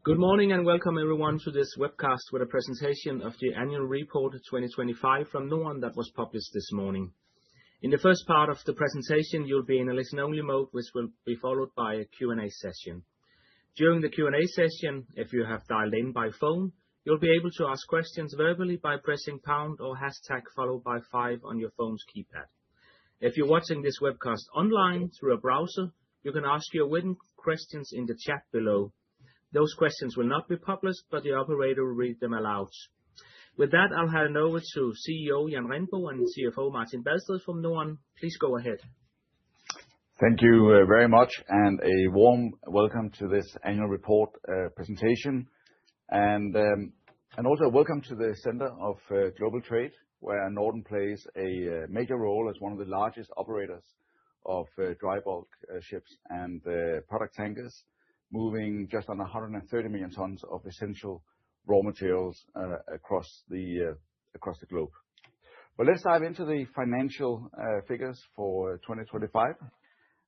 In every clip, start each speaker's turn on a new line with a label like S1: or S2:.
S1: Good morning and welcome everyone to this webcast with a presentation of the annual report 2025 from Norden that was published this morning. In the first part of the presentation, you'll be in a listen-only mode, which will be followed by a Q&A session. During the Q&A session, if you have dialed in by phone, you'll be able to ask questions verbally by pressing pound or hashtag followed by 5 on your phone's keypad. If you're watching this webcast online through a browser, you can ask your written questions in the chat below. Those questions will not be published, but the operator will read them aloud. With that, I'll hand over to CEO Jan Rindbo and CFO Martin Badsted from Norden. Please go ahead.
S2: Thank you very much, and a warm welcome to this annual report presentation. And also welcome to the center of global trade, where Norden plays a major role as one of the largest operators of dry bulk ships and product tankers, moving just under 130 million tons of essential raw materials across the globe. But let's dive into the financial figures for 2025.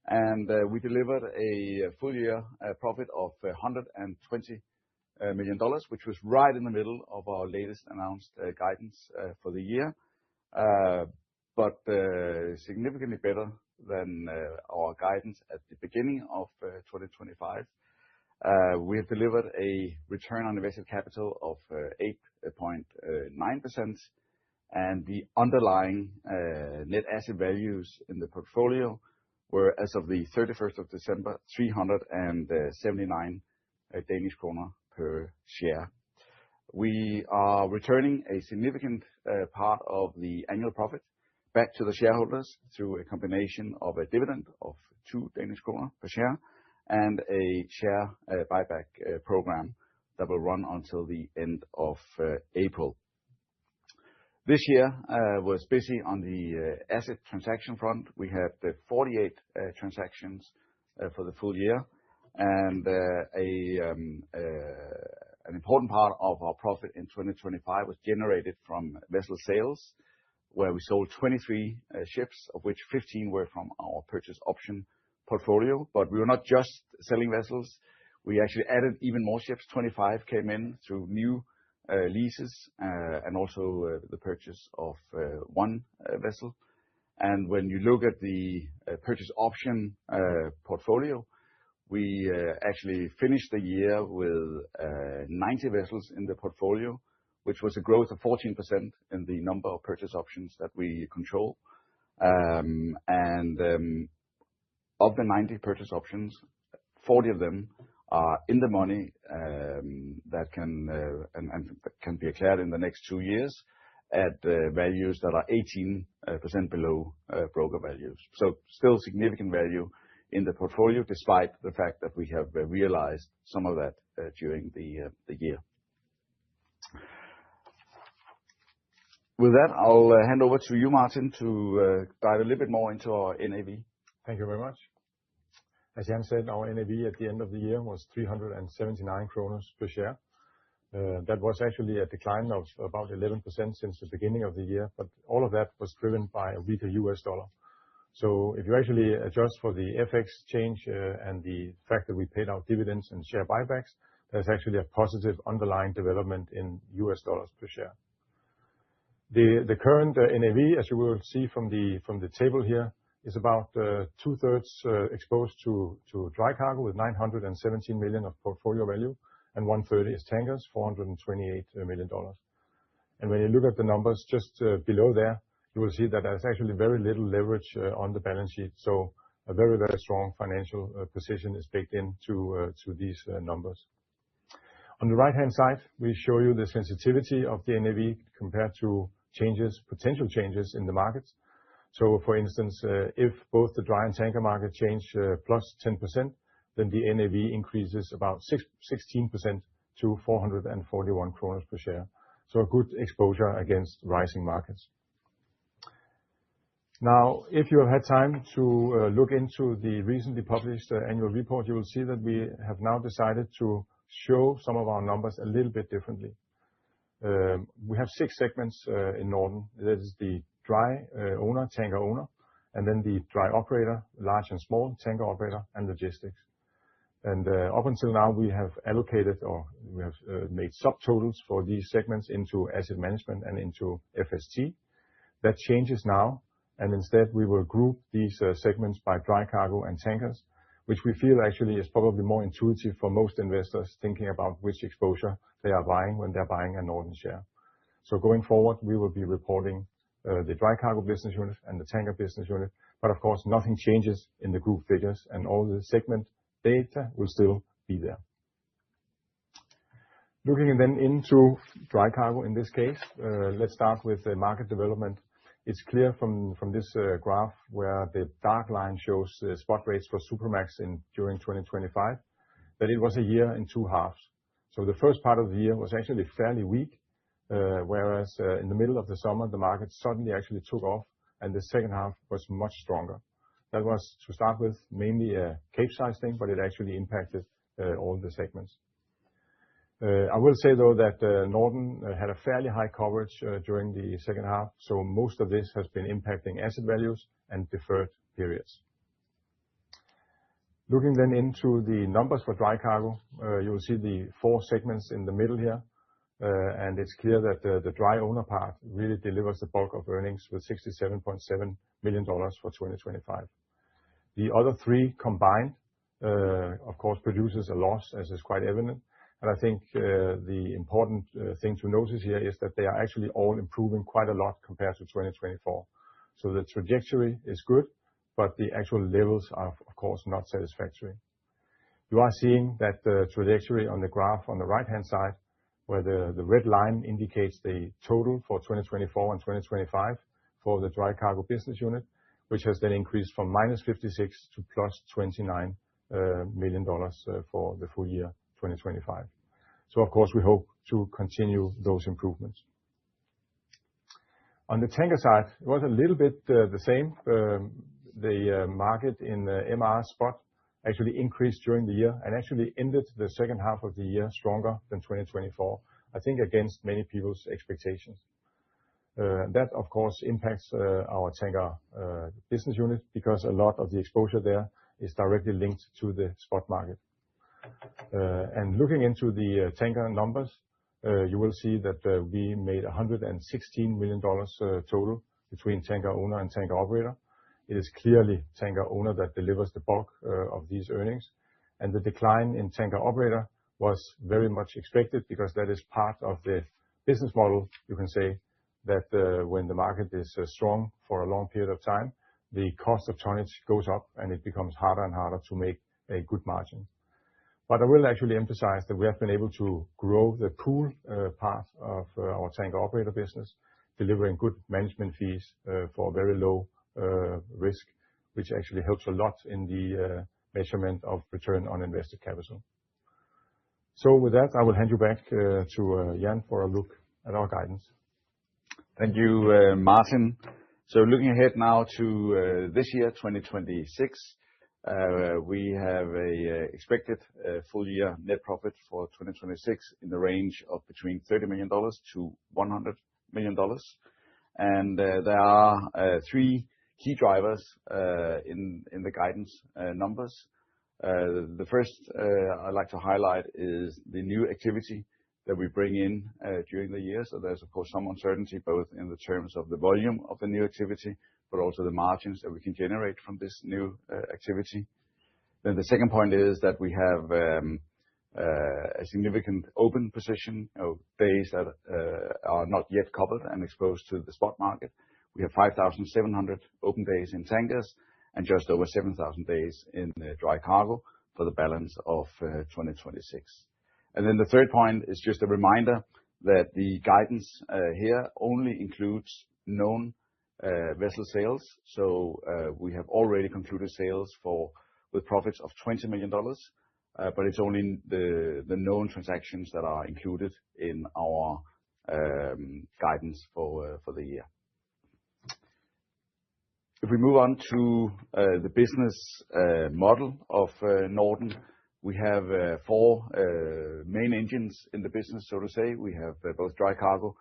S2: And we delivered a full year profit of $120 million, which was right in the middle of our latest announced guidance for the year, but significantly better than our guidance at the beginning of 2025. We have delivered a return on invested capital of 8.9%, and the underlying net asset values in the portfolio were, as of the 31st of December, 379 Danish kroner per share. We are returning a significant part of the annual profit back to the shareholders through a combination of a dividend of 2 Danish kroner per share and a share buyback program that will run until the end of April. This year was busy on the asset transaction front. We had 48 transactions for the full year, and an important part of our profit in 2025 was generated from vessel sales, where we sold 23 ships, of which 15 were from our purchase option portfolio. But we were not just selling vessels. We actually added even more ships. 25 came in through new leases and also the purchase of one vessel. And when you look at the purchase option portfolio, we actually finished the year with 90 vessels in the portfolio, which was a growth of 14% in the number of purchase options that we control. Of the 90 purchase options, 40 of them are in the money that can be declared in the next 2 years at values that are 18% below broker values. So still significant value in the portfolio, despite the fact that we have realized some of that during the year. With that, I'll hand over to you, Martin, to dive a little bit more into our NAV.
S3: Thank you very much. As Jan said, our NAV at the end of the year was 379 kroner per share. That was actually a decline of about 11% since the beginning of the year, but all of that was driven by a weaker US dollar. So if you actually adjust for the FX change and the fact that we paid out dividends and share buybacks, there's actually a positive underlying development in US dollars per share. The current NAV, as you will see from the table here, is about 2/3 exposed to dry cargo with 917 million of portfolio value, and 1/3 is tankers, $428 million. And when you look at the numbers just below there, you will see that there's actually very little leverage on the balance sheet. So a very, very strong financial position is baked into these numbers. On the right-hand side, we show you the sensitivity of the NAV compared to potential changes in the markets. So for instance, if both the dry and tanker market change plus 10%, then the NAV increases about 16% to 441 kroner per share. So a good exposure against rising markets. Now, if you have had time to look into the recently published annual report, you will see that we have now decided to show some of our numbers a little bit differently. We have 6 segments in Norden. That is the dry owner, tanker owner, and then the dry operator, large and small, tanker operator, and logistics. Up until now, we have allocated or we have made subtotals for these segments into asset management and into FST. That changes now, and instead we will group these segments by dry cargo and tankers, which we feel actually is probably more intuitive for most investors thinking about which exposure they are buying when they're buying a Norden share. Going forward, we will be reporting the dry cargo business unit and the tanker business unit, but of course, nothing changes in the group figures, and all the segment data will still be there. Looking then into dry cargo in this case, let's start with the market development. It's clear from this graph where the dark line shows the spot rates for Supramax during 2025, that it was a year in two halves. The first part of the year was actually fairly weak, whereas in the middle of the summer, the market suddenly actually took off, and the second half was much stronger. That was, to start with, mainly a Capesize thing, but it actually impacted all the segments. I will say, though, that Norden had a fairly high coverage during the second half, so most of this has been impacting asset values and deferred periods. Looking then into the numbers for dry cargo, you will see the four segments in the middle here, and it's clear that the dry owner part really delivers the bulk of earnings with $67.7 million for 2025. The other three combined, of course, produces a loss, as is quite evident. I think the important thing to notice here is that they are actually all improving quite a lot compared to 2024. The trajectory is good, but the actual levels are, of course, not satisfactory. You are seeing that the trajectory on the graph on the right-hand side, where the red line indicates the total for 2024 and 2025 for the dry cargo business unit, which has then increased from -$56 to +$29 million for the full year 2025. Of course, we hope to continue those improvements. On the tanker side, it was a little bit the same. The market in MR spot actually increased during the year and actually ended the second half of the year stronger than 2024, I think against many people's expectations. That, of course, impacts our tanker business unit because a lot of the exposure there is directly linked to the spot market. Looking into the tanker numbers, you will see that we made $116 million total between tanker owner and tanker operator. It is clearly tanker owner that delivers the bulk of these earnings. The decline in tanker operator was very much expected because that is part of the business model. You can say that when the market is strong for a long period of time, the cost of tonnage goes up and it becomes harder and harder to make a good margin. I will actually emphasize that we have been able to grow the pool part of our tanker operator business, delivering good management fees for very low risk, which actually helps a lot in the measurement of return on invested capital. With that, I will hand you back to Jan for a look at our guidance.
S2: Thank you, Martin. Looking ahead now to this year, 2026, we have a expected full year net profit for 2026 in the range of between $30 million to $100 million. There are three key drivers in the guidance numbers. The first I'd like to highlight is the new activity that we bring in during the year. There's of course some uncertainty both in the terms of the volume of the new activity, but also the margins that we can generate from this new activity. Then the second point is that we have a significant open position of days that are not yet covered and exposed to the spot market. We have 5,700 open days in tankers and just over 7,000 days in dry cargo for the balance of 2026. Then the third point is just a reminder that the guidance here only includes known vessel sales. We have already concluded sales with profits of $20 million, but it's only the known transactions that are included in our guidance for the year. If we move on to the business model of Norden, we have four main engines in the business, so to say. We have both dry cargo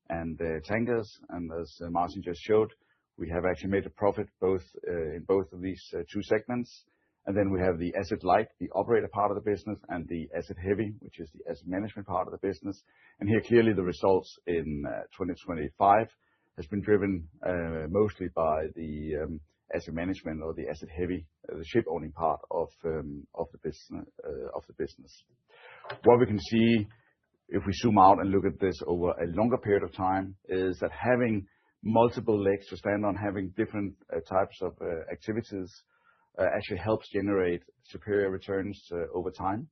S2: and tankers, and as Martin just showed, we have actually made a profit both in both of these two segments. And then we have the asset light, the operator part of the business, and the asset heavy, which is the asset management part of the business. And here, clearly, the results in 2025 has been driven mostly by the asset management or the asset heavy, the ship owning part of the business. What we can see, if we zoom out and look at this over a longer period of time, is that having multiple legs to stand on, having different types of activities, actually helps generate superior returns over time.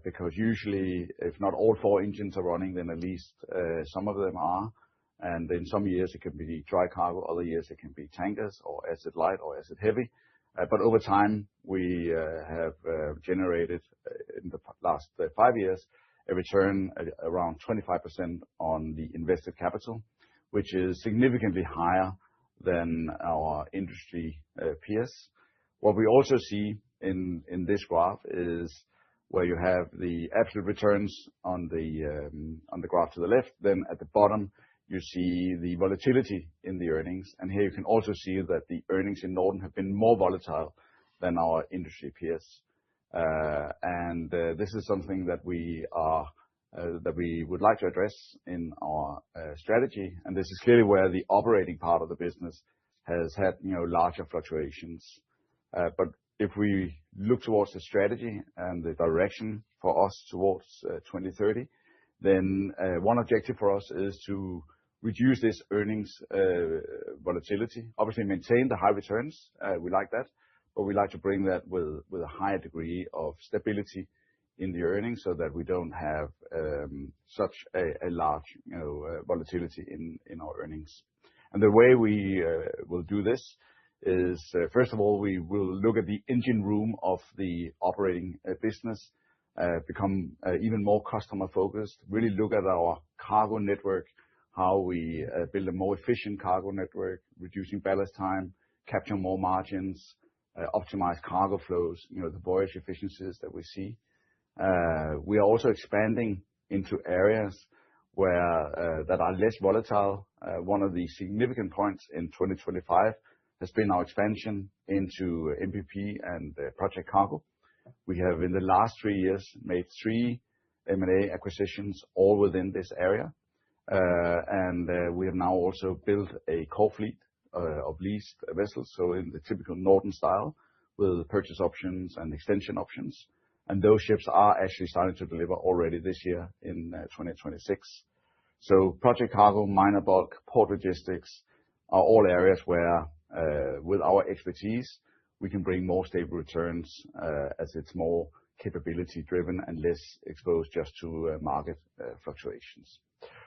S2: Because usually, if not all four engines are running, then at least some of them are. And in some years, it can be dry cargo, other years it can be tankers or asset light or asset heavy. But over time, we have generated in the last 5 years a return at around 25% on the invested capital, which is significantly higher than our industry peers. What we also see in this graph is where you have the absolute returns on the graph to the left, then at the bottom, you see the volatility in the earnings. And here you can also see that the earnings in Norden have been more volatile than our industry peers. This is something that we would like to address in our strategy. And this is clearly where the operating part of the business has had, larger fluctuations. But if we look towards the strategy and the direction for us towards 2030, then one objective for us is to reduce this earnings volatility. Obviously, maintain the high returns. We like that, but we like to bring that with a higher degree of stability in the earnings so that we don't have such a large, volatility in our earnings. And the way we will do this is, first of all, we will look at the engine room of the operating business, become even more customer focused, really look at our cargo network, how we build a more efficient cargo network, reducing ballast time, capture more margins, optimize cargo flows, the voyage efficiencies that we see. We are also expanding into areas where that are less volatile. One of the significant points in 2025 has been our expansion into MPP and project cargo. We have, in the last 3 years, made 3 M&A acquisitions, all within this area. We have now also built a core fleet of leased vessels, so in the typical Norden style, with purchase options and extension options. And those ships are actually starting to deliver already this year in 2026. So project cargo, minor bulk, port logistics are all areas where, with our expertise, we can bring more stable returns, as it's more capability driven and less exposed just to market fluctuations.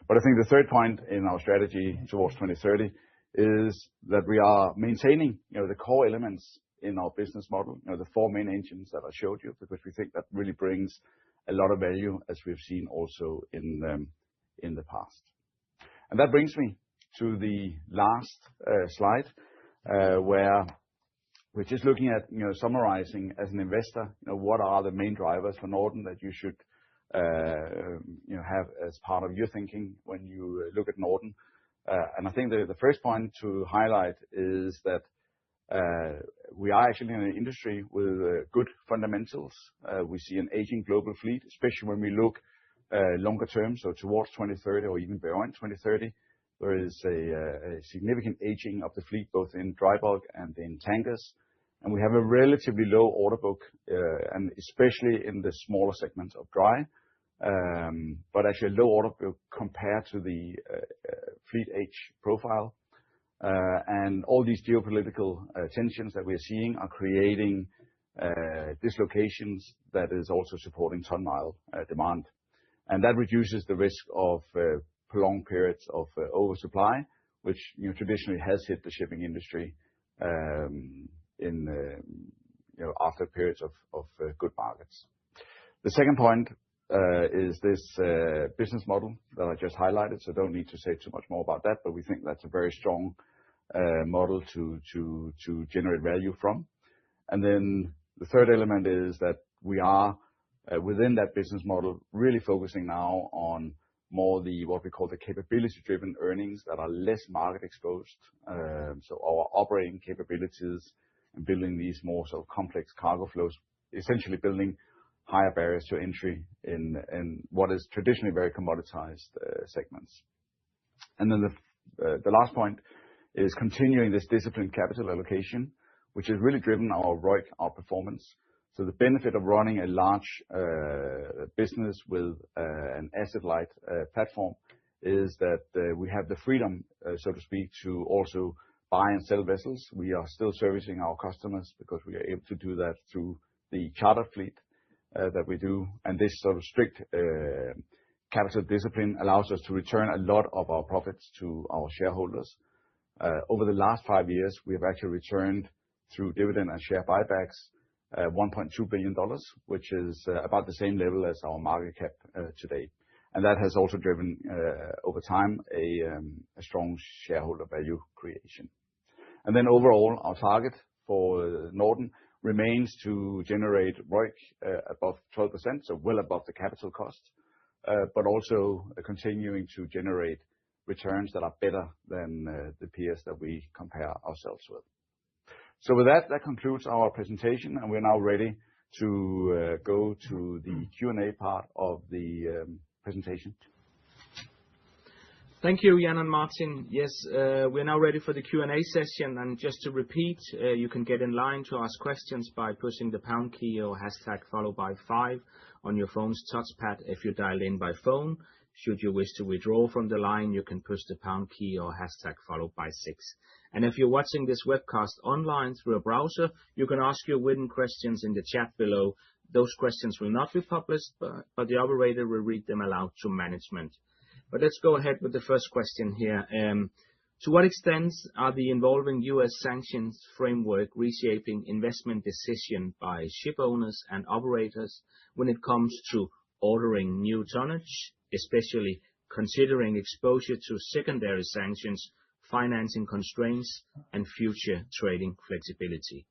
S2: But I think the third point in our strategy towards 2030 is that we are maintaining, the core elements in our business model, the 4 main engines that I showed you, because we think that really brings a lot of value, as we've seen also in the past. And that brings me to the last slide, where we're just looking at, summarizing as an investor, what are the main drivers for Norden that you should, have as part of your thinking when you look at Norden. And I think the first point to highlight is that we are actually in an industry with good fundamentals. We see an aging global fleet, especially when we look longer term, so towards 2030 or even beyond 2030. There is a significant aging of the fleet, both in dry bulk and in tankers. And we have a relatively low order book, and especially in the smaller segments of dry, but actually a low order book compared to the fleet age profile. And all these geopolitical tensions that we're seeing are creating dislocations that is also supporting ton-mile demand. And that reduces the risk of prolonged periods of oversupply, which, traditionally has hit the shipping industry after periods of good markets. The second point is this business model that I just highlighted, so don't need to say too much more about that, but we think that's a very strong model to generate value from. And then the third element is that we are within that business model really focusing now on more what we call the capability-driven earnings that are less market exposed. So our operating capabilities and building these more sort of complex cargo flows, essentially building higher barriers to entry in what is traditionally very commoditized segments. And then the last point is continuing this disciplined capital allocation, which has really driven our ROIC, our performance. So the benefit of running a large business with an asset-light platform is that we have the freedom, so to speak, to also buy and sell vessels. We are still servicing our customers because we are able to do that through the charter fleet that we do. And this sort of strict capital discipline allows us to return a lot of our profits to our shareholders. Over the last 5 years, we have actually returned through dividend and share buybacks $1.2 billion, which is about the same level as our market cap today. And that has also driven over time a strong shareholder value creation. And then overall, our target for Norden remains to generate ROIC above 12%, so well above the capital cost, but also continuing to generate returns that are better than the peers that we compare ourselves with. So with that, that concludes our presentation, and we're now ready to go to the Q&A part of the presentation.
S1: Thank you, Jan and Martin. Yes, we're now ready for the Q&A session. And just to repeat, you can get in line to ask questions by pushing the pound key or hashtag followed by 5 on your phone's touchpad if you dialed in by phone. Should you wish to withdraw from the line, you can push the pound key or hashtag followed by 6. And if you're watching this webcast online through a browser, you can ask your written questions in the chat below. Those questions will not be published, but the operator will read them aloud to management. But let's go ahead with the first question here. To what extent are the involving U.S. sanctions framework reshaping investment decision by ship owners and operators when it comes to ordering new tonnage, especially considering exposure to secondary sanctions, financing constraints, and future trading flexibility?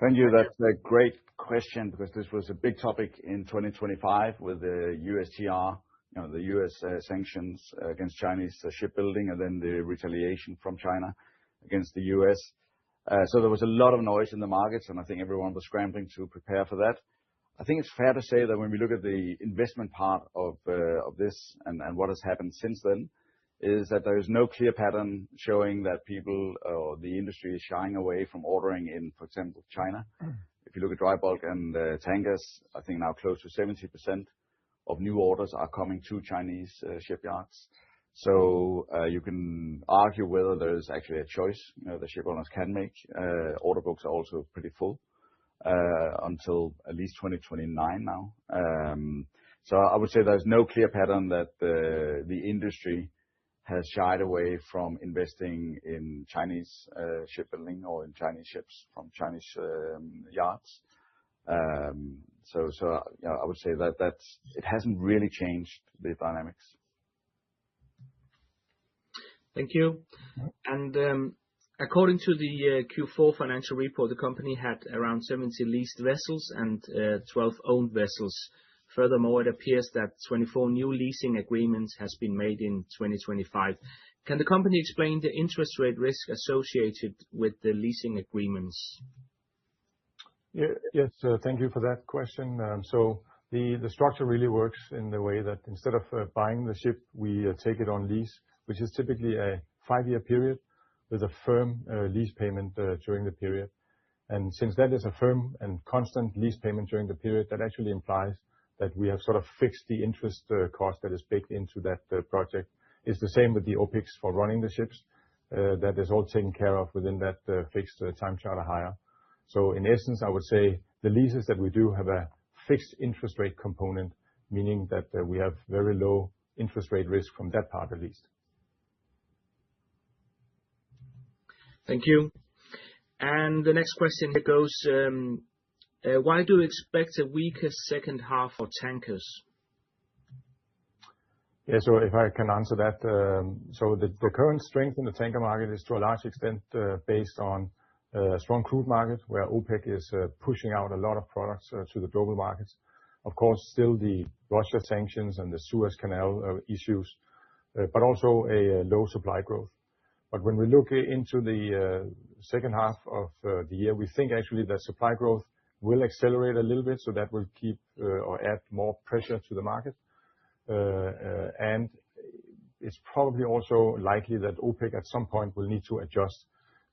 S2: Thank you. That's a great question because this was a big topic in 2025 with the USTR, the U.S. sanctions against Chinese shipbuilding, and then the retaliation from China against the U.S. So there was a lot of noise in the markets, and I think everyone was scrambling to prepare for that. I think it's fair to say that when we look at the investment part of this and what has happened since then, is that there is no clear pattern showing that people or the industry is shying away from ordering in, for example, China. If you look at dry bulk and tankers, I think now close to 70% of new orders are coming to Chinese shipyards. So you can argue whether there is actually a choice the ship owners can make. Order books are also pretty full until at least 2029 now. So I would say there's no clear pattern that the industry has shied away from investing in Chinese shipbuilding or in Chinese ships from Chinese yards. So I would say that it hasn't really changed the dynamics.
S1: Thank you. And according to the Q4 financial report, the company had around 70 leased vessels and 12 owned vessels. Furthermore, it appears that 24 new leasing agreements has been made in 2025. Can the company explain the interest rate risk associated with the leasing agreements?
S3: Yes, thank you for that question. So the structure really works in the way that instead of buying the ship, we take it on lease, which is typically a 5-year period with a firm lease payment during the period. And since that is a firm and constant lease payment during the period, that actually implies that we have sort of fixed the interest cost that is baked into that project. It's the same with the OpEx for running the ships. That is all taken care of within that fixed time charter hire. So in essence, I would say the leases that we do have a fixed interest rate component, meaning that we have very low interest rate risk from that part at least.
S1: Thank you. And the next question here goes, why do you expect a weaker second half for tankers?
S3: Yeah, so if I can answer that. So the current strength in the tanker market is to a large extent based on a strong crude market where OPEC is pushing out a lot of products to the global markets. Of course, still the Russia sanctions and the Suez Canal issues, but also a low supply growth. But when we look into the second half of the year, we think actually that supply growth will accelerate a little bit, so that will keep or add more pressure to the market. And it's probably also likely that OPEC at some point will need to adjust,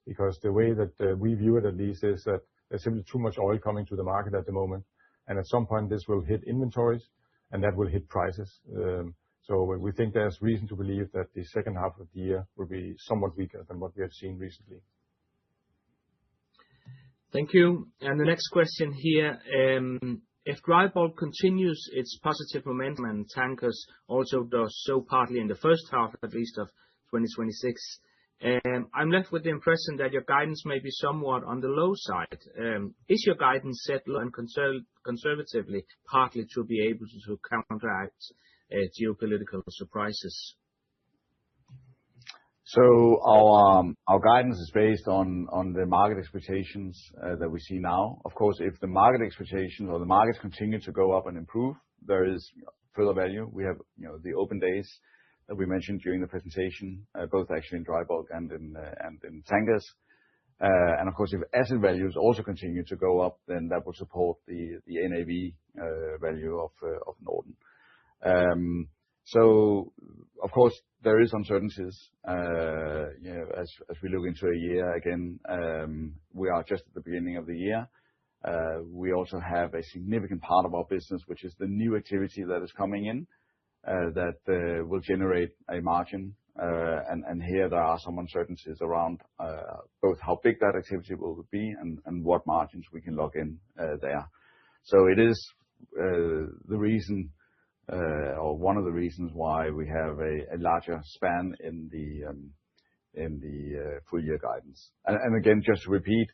S3: because the way that we view it at least is that there's simply too much oil coming to the market at the moment, and at some point this will hit inventories and that will hit prices. So we think there's reason to believe that the second half of the year will be somewhat weaker than what we have seen recently.
S1: Thank you. And the next question here, if dry bulk continues its positive momentum and tankers also does so partly in the first half, at least of 2026, I'm left with the impression that your guidance may be somewhat on the low side. Is your guidance set low and conservatively, partly to be able to counteract geopolitical surprises?
S2: So our guidance is based on the market expectations that we see now. Of course, if the market expectations or the markets continue to go up and improve, there is further value. We have, the open days that we mentioned during the presentation, both actually in dry bulk and in tankers. And of course, if asset values also continue to go up, then that will support the NAV value of Norden. So of course there is uncertainties. As we look into a year again, we are just at the beginning of the year. We also have a significant part of our business, which is the new activity that is coming in, that will generate a margin. And here there are some uncertainties around both how big that activity will be and what margins we can lock in there. So it is the reason, or one of the reasons why we have a larger span in the full year guidance. And again, just to repeat,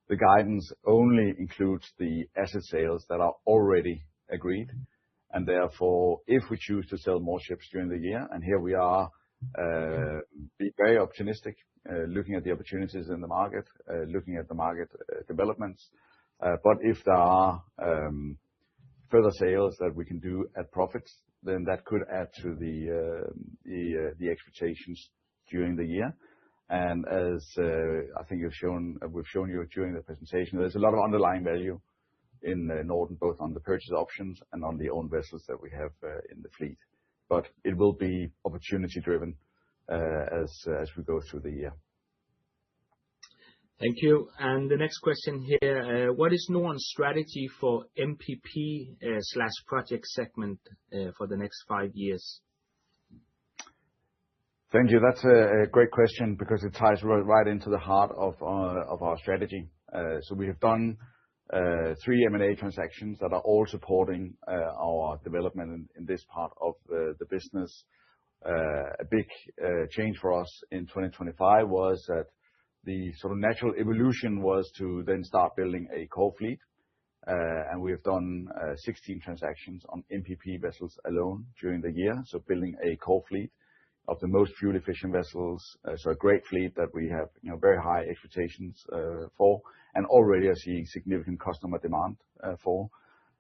S2: the guidance only includes the asset sales that are already agreed, and therefore, if we choose to sell more ships during the year, and here we are, be very optimistic, looking at the opportunities in the market, looking at the market developments. But if there are further sales that we can do at profits, then that could add to the expectations during the year. And as I think we've shown you during the presentation, there's a lot of underlying value in Norden, both on the purchase options and on the own vessels that we have in the fleet. But it will be opportunity driven as we go through the year.
S1: Thank you. And the next question here, what is Norden's strategy for MPP / project segment for the next 5 years?
S2: Thank you. That's a great question because it ties right into the heart of our strategy. So we have done 3 M&A transactions that are all supporting our development in this part of the business. A big change for us in 2025 was that the sort of natural evolution was to then start building a core fleet. And we have done 16 transactions on MPP vessels alone during the year. So building a core fleet of the most fuel efficient vessels. So a great fleet that we have, very high expectations for, and already are seeing significant customer demand for.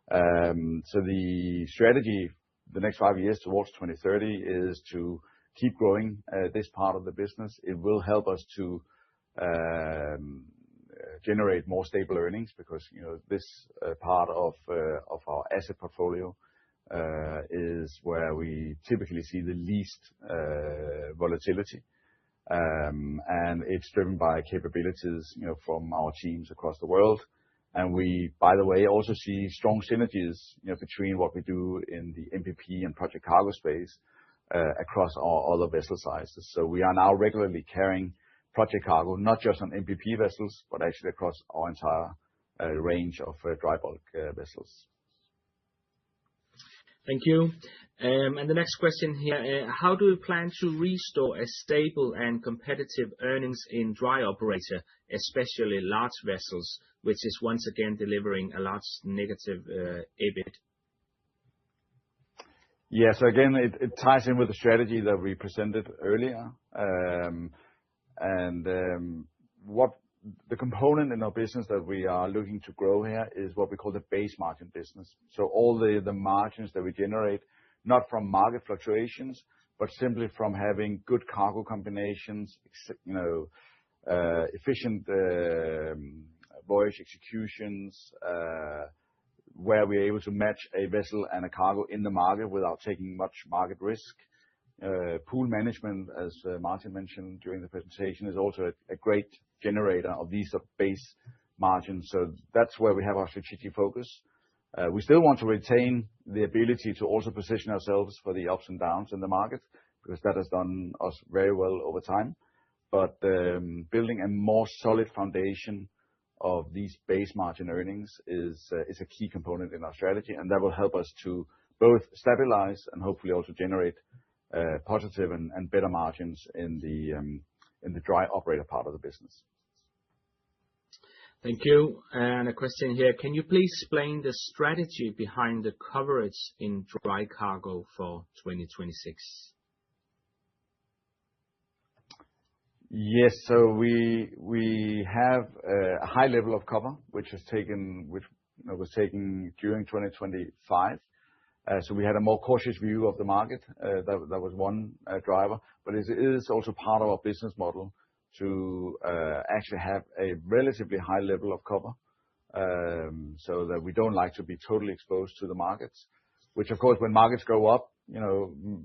S2: So the strategy, the next 5 years towards 2030, is to keep growing this part of the business. It will help us to generate more stable earnings because this part of our asset portfolio is where we typically see the least volatility, and it's driven by capabilities from our teams across the world. And we, by the way, also see strong synergies between what we do in the MPP and project cargo space across our other vessel sizes. So we are now regularly carrying project cargo, not just on MPP vessels, but actually across our entire range of dry bulk vessels.
S1: Thank you. And the next question here, how do you plan to restore a stable and competitive earnings in dry operator, especially large vessels, which is once again delivering a large negative EBIT?
S2: Yeah, so again, it ties in with the strategy that we presented earlier. What the component in our business that we are looking to grow here is what we call the base margin business. So all the margins that we generate, not from market fluctuations, but simply from having good cargo combinations, efficient voyage executions, where we're able to match a vessel and a cargo in the market without taking much market risk. Pool management, as Martin mentioned during the presentation, is also a great generator of these sort of base margins. So that's where we have our strategic focus. We still want to retain the ability to also position ourselves for the ups and downs in the market, because that has done us very well over time. But building a more solid foundation of these base margin earnings is a key component in our strategy, and that will help us to both stabilize and hopefully also generate positive and better margins in the dry operator part of the business.
S1: Thank you. And a question here: can you please explain the strategy behind the coverage in dry cargo for 2026?
S2: Yes, so we have a high level of cover, which was taken during 2025. So we had a more cautious view of the market. That was one driver, but it is also part of our business model to actually have a relatively high level of cover, so that we don't like to be totally exposed to the markets, which of course, when markets go up,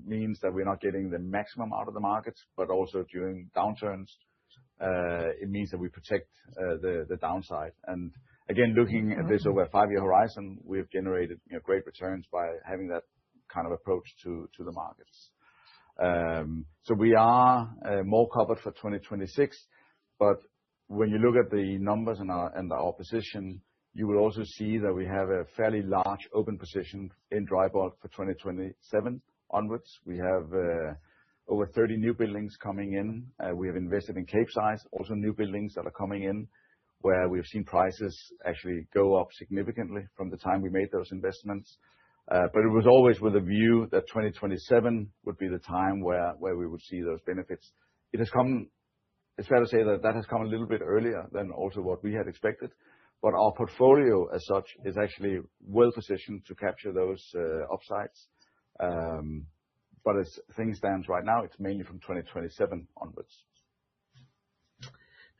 S2: means that we're not getting the maximum out of the markets, but also during downturns, it means that we protect the downside. And again, looking at this over a 5-year horizon, we've generated great returns by having that kind of approach to the markets. So we are more covered for 2026, but when you look at the numbers and our position, you will also see that we have a fairly large open position in dry bulk for 2027 onwards. We have over 30 new buildings coming in. We have invested in Capesize, also new buildings that are coming in, where we've seen prices actually go up significantly from the time we made those investments. But it was always with a view that 2027 would be the time where we would see those benefits. It's fair to say that has come a little bit earlier than also what we had expected, but our portfolio as such is actually well positioned to capture those upsides. But as things stand right now, it's mainly from 2027 onwards.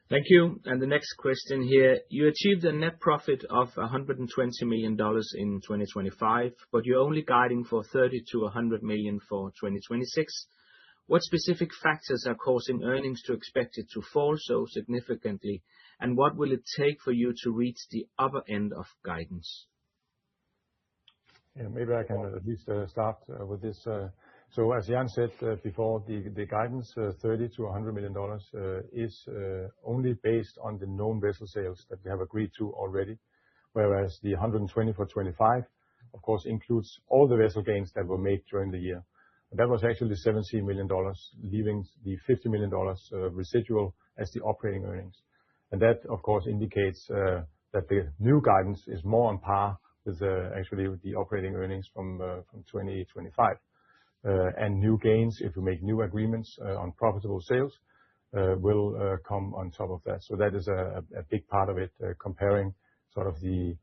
S1: Thank you. And the next question here: you achieved a net profit of $120 million in 2025, but you're only guiding for $30 to $100 million for 2026. What specific factors are causing earnings to expect it to fall so significantly, and what will it take for you to reach the upper end of guidance?
S3: Yeah, maybe I can at least start with this. So as Jan said before, the guidance $30 to $100 million is only based on the known vessel sales that we have agreed to already, whereas the 120 for 25, of course, includes all the vessel gains that were made during the year. That was actually $17 million, leaving the $50 million residual as the operating earnings. And that, of course, indicates that the new guidance is more on par with actually the operating earnings from 2025. And new gains, if we make new agreements on profitable sales, will come on top of that. So that is a big part of it, comparing sort of the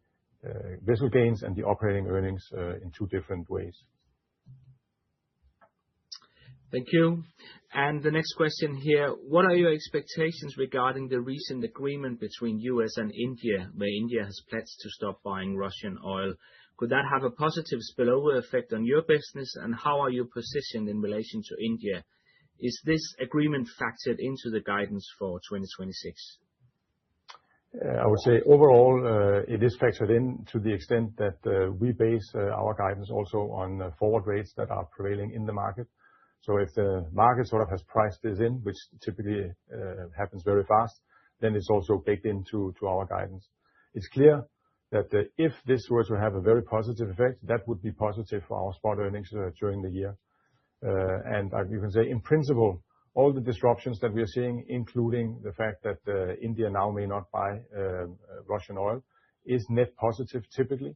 S3: vessel gains and the operating earnings in two different ways.
S1: Thank you. And the next question here: what are your expectations regarding the recent agreement between US and India, where India has pledged to stop buying Russian oil? Could that have a positive spillover effect on your business, and how are you positioned in relation to India? Is this agreement factored into the guidance for 2026?
S3: I would say overall, it is factored in to the extent that we base our guidance also on forward rates that are prevailing in the market. So if the market sort of has priced this in, which typically happens very fast, then it's also baked into our guidance. It's clear that if this were to have a very positive effect, that would be positive for our spot earnings during the year. And you can say, in principle, all the disruptions that we are seeing, including the fact that India now may not buy Russian oil, is net positive typically.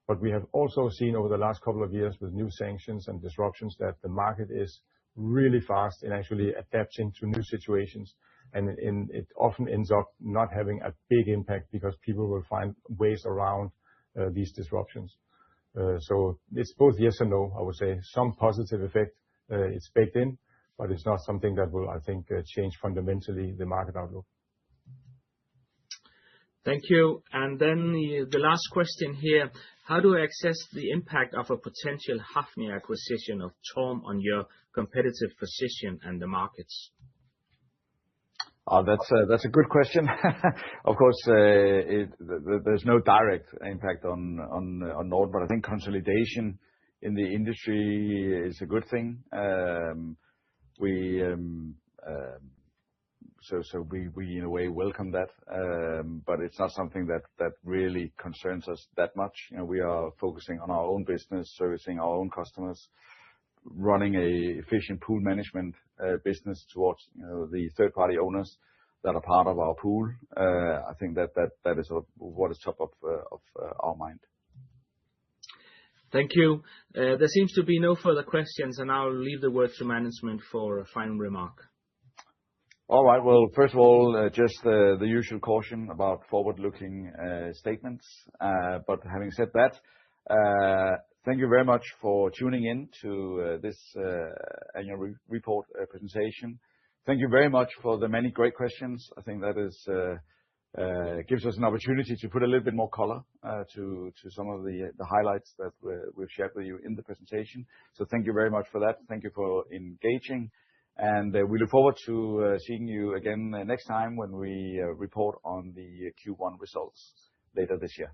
S3: But we have also seen over the last couple of years with new sanctions and disruptions that the market is really fast in actually adapting to new situations. And it often ends up not having a big impact because people will find ways around these disruptions. So it's both yes and no, I would say. Some positive effect It's baked in, but it's not something that will, I think, change fundamentally the market outlook.
S1: Thank you. And then the last question here: how do I assess the impact of a potential Hafnia acquisition of TORM on your competitive position and the markets?
S2: That's a good question. Of course, there's no direct impact on Norden, but I think consolidation in the industry is a good thing. So we in a way welcome that, but it's not something that really concerns us that much. You know, we are focusing on our own business, servicing our own customers, running a efficient pool management business towards, you know, the third-party owners that are part of our pool. I think that is what is top of our mind.
S1: Thank you. There seems to be no further questions, and I'll leave the word to management for a final remark.
S2: All right. Well, first of all, just the usual caution about forward-looking statements. But having said that, thank you very much for tuning in to this annual report presentation. Thank you very much for the many great questions. I think that gives us an opportunity to put a little bit more color to some of the highlights that we've shared with you in the presentation. So thank you very much for that. Thank you for engaging, and we look forward to seeing you again next time when we report on the Q1 results later this year.